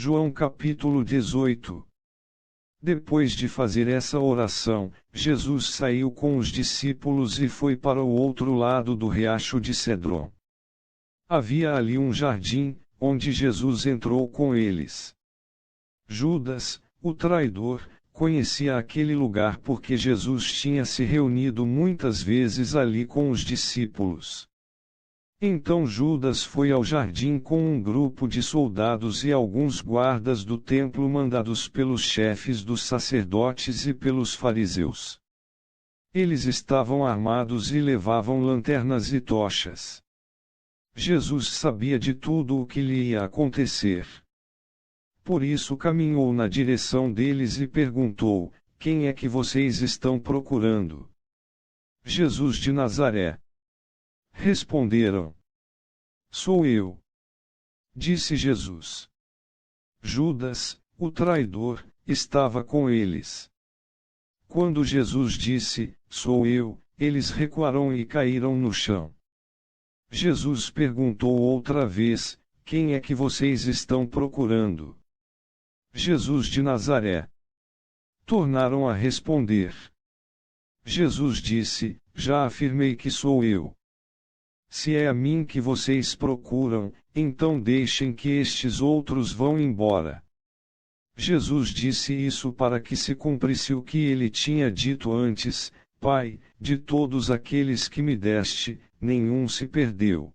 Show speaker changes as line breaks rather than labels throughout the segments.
João capítulo 18. Depois de fazer essa oração, Jesus saiu com os discípulos e foi para o outro lado do riacho de Cedron. Havia ali um jardim, onde Jesus entrou com eles. Judas, o traidor, conhecia aquele lugar porque Jesus tinha se reunido muitas vezes ali com os discípulos. Então Judas foi ao jardim com um grupo de soldados e alguns guardas do templo mandados pelos chefes dos sacerdotes e pelos fariseus. Eles estavam armados e levavam lanternas e tochas. Jesus sabia de tudo o que lhe ia acontecer. Por isso caminhou na direção deles e perguntou: Quem é que vocês estão procurando? Jesus de Nazaré. Responderam: Sou eu. Disse Jesus. Judas, o traidor, estava com eles. Quando Jesus disse: Sou eu, eles recuaram e caíram no chão. Jesus perguntou outra vez: Quem é que vocês estão procurando? Jesus de Nazaré. Tornaram a responder. Jesus disse: Já afirmei que sou eu. Se é a mim que vocês procuram, então deixem que estes outros vão embora. Jesus disse isso para que se cumprisse o que ele tinha dito antes: Pai, de todos aqueles que me deste, nenhum se perdeu.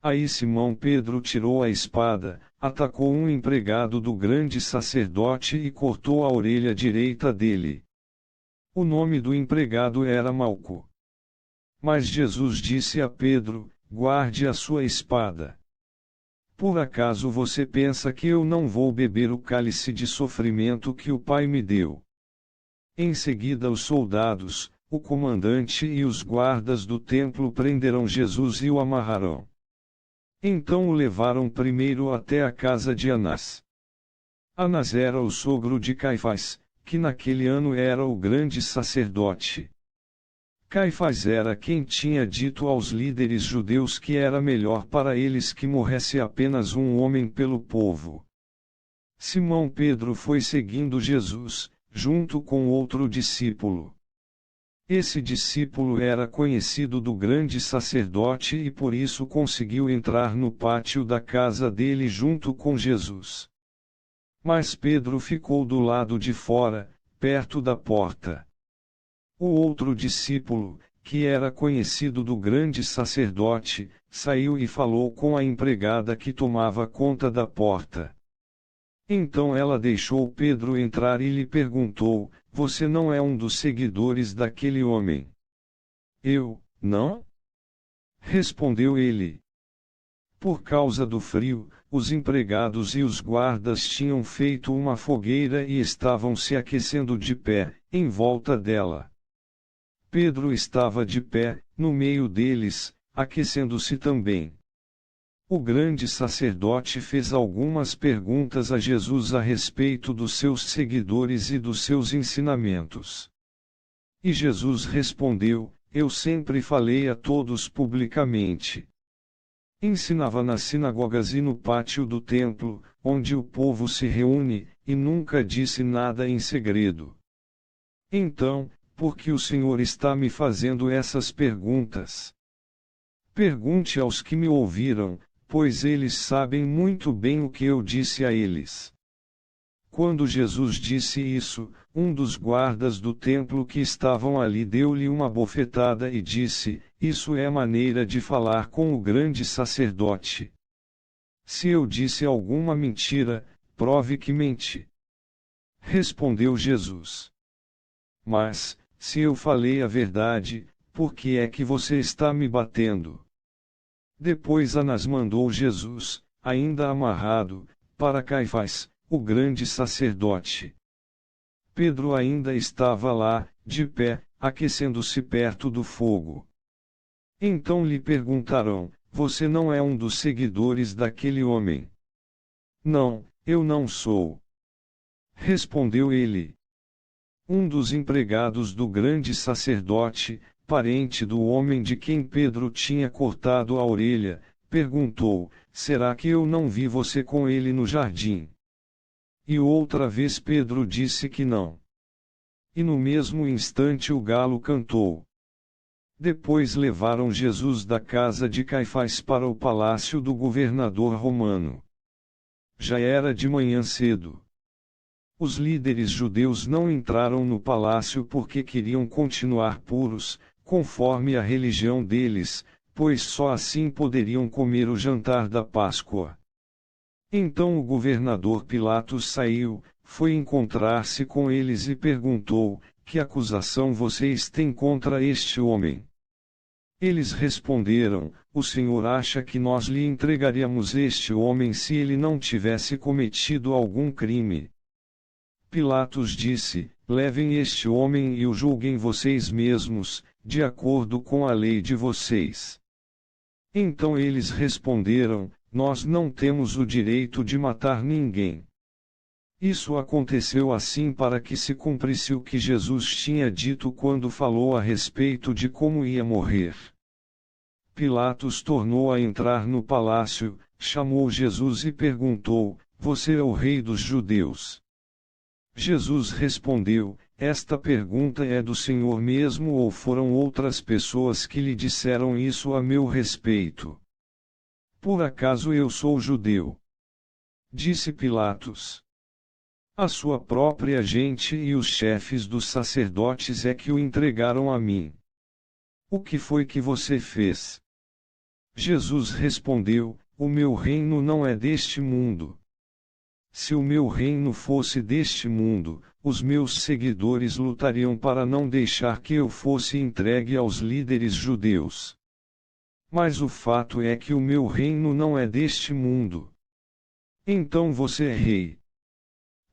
Aí Simão Pedro tirou a espada, atacou um empregado do grande sacerdote e cortou a orelha direita dele. O nome do empregado era Malco. Mas Jesus disse a Pedro: Guarde a sua espada. Por acaso você pensa que eu não vou beber o cálice de sofrimento que o Pai me deu? Em seguida os soldados, o comandante e os guardas do templo prenderam Jesus e o amarraram. Então o levaram primeiro até a casa de Anás. Anás era o sogro de Caifás, que naquele ano era o grande sacerdote. Caifás era quem tinha dito aos líderes judeus que era melhor para eles que morresse apenas um homem pelo povo. Simão Pedro foi seguindo Jesus, junto com outro discípulo. Esse discípulo era conhecido do grande sacerdote e por isso conseguiu entrar no pátio da casa dele junto com Jesus. Mas Pedro ficou do lado de fora, perto da porta. O outro discípulo, que era conhecido do grande sacerdote, saiu e falou com a empregada que tomava conta da porta. Então ela deixou Pedro entrar e lhe perguntou: Você não é um dos seguidores daquele homem? Eu, não? Respondeu ele. Por causa do frio, os empregados e os guardas tinham feito uma fogueira e estavam se aquecendo de pé, em volta dela. Pedro estava de pé, no meio deles, aquecendo-se também. O grande sacerdote fez algumas perguntas a Jesus a respeito dos seus seguidores e dos seus ensinamentos. E Jesus respondeu: Eu sempre falei a todos publicamente. Ensinava nas sinagogas e no pátio do templo, onde o povo se reúne, e nunca disse nada em segredo. Então, por que o Senhor está me fazendo essas perguntas? Pergunte aos que me ouviram, pois eles sabem muito bem o que eu disse a eles. Quando Jesus disse isso, um dos guardas do templo que estavam ali deu-lhe uma bofetada e disse: Isso é maneira de falar com o grande sacerdote. Se eu disse alguma mentira, prove que menti. Respondeu Jesus. Mas, se eu falei a verdade, por que é que você está me batendo? Depois Anás mandou Jesus, ainda amarrado, para Caifás, o grande sacerdote. Pedro ainda estava lá, de pé, aquecendo-se perto do fogo. Então lhe perguntaram: Você não é um dos seguidores daquele homem? Não, eu não sou. Respondeu ele. Um dos empregados do grande sacerdote, parente do homem de quem Pedro tinha cortado a orelha, perguntou: Será que eu não vi você com ele no jardim? E outra vez Pedro disse que não. E no mesmo instante o galo cantou. Depois levaram Jesus da casa de Caifás para o palácio do governador romano. Já era de manhã cedo. Os líderes judeus não entraram no palácio porque queriam continuar puros, conforme a religião deles, pois só assim poderiam comer o jantar da Páscoa. Então o governador Pilatos saiu, foi encontrar-se com eles e perguntou: que acusação vocês têm contra este homem? Eles responderam: o Senhor acha que nós lhe entregaríamos este homem se ele não tivesse cometido algum crime? Pilatos disse: levem este homem e o julguem vocês mesmos, de acordo com a lei de vocês. Então eles responderam: nós não temos o direito de matar ninguém. Isso aconteceu assim para que se cumprisse o que Jesus tinha dito quando falou a respeito de como ia morrer. Pilatos tornou a entrar no palácio, chamou Jesus e perguntou: você é o rei dos judeus? Jesus respondeu: esta pergunta é do Senhor mesmo ou foram outras pessoas que lhe disseram isso a meu respeito? Por acaso eu sou judeu? Disse Pilatos. A sua própria gente e os chefes dos sacerdotes é que o entregaram a mim. O que foi que você fez? Jesus respondeu: o meu reino não é deste mundo. Se o meu reino fosse deste mundo, os meus seguidores lutariam para não deixar que eu fosse entregue aos líderes judeus. Mas o fato é que o meu reino não é deste mundo. Então você é rei?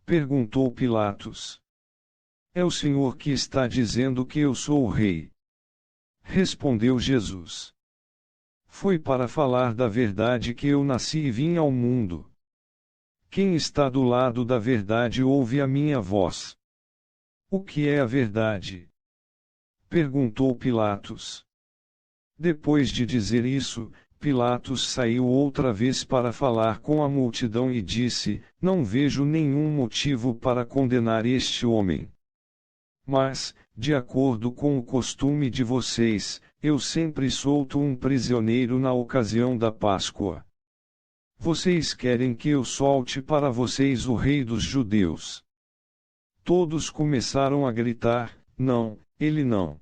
Perguntou Pilatos. É o Senhor que está dizendo que eu sou o rei. Respondeu Jesus. Foi para falar da verdade que eu nasci e vim ao mundo. Quem está do lado da verdade ouve a minha voz. O que é a verdade? Perguntou Pilatos. Depois de dizer isso, Pilatos saiu outra vez para falar com a multidão e disse: não vejo nenhum motivo para condenar este homem. Mas, de acordo com o costume de vocês, eu sempre solto um prisioneiro na ocasião da Páscoa. Vocês querem que eu solte para vocês o rei dos judeus? Todos começaram a gritar: não, ele não.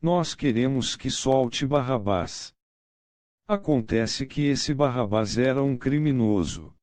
Nós queremos que solte Barrabás. Acontece que esse Barrabás era um criminoso.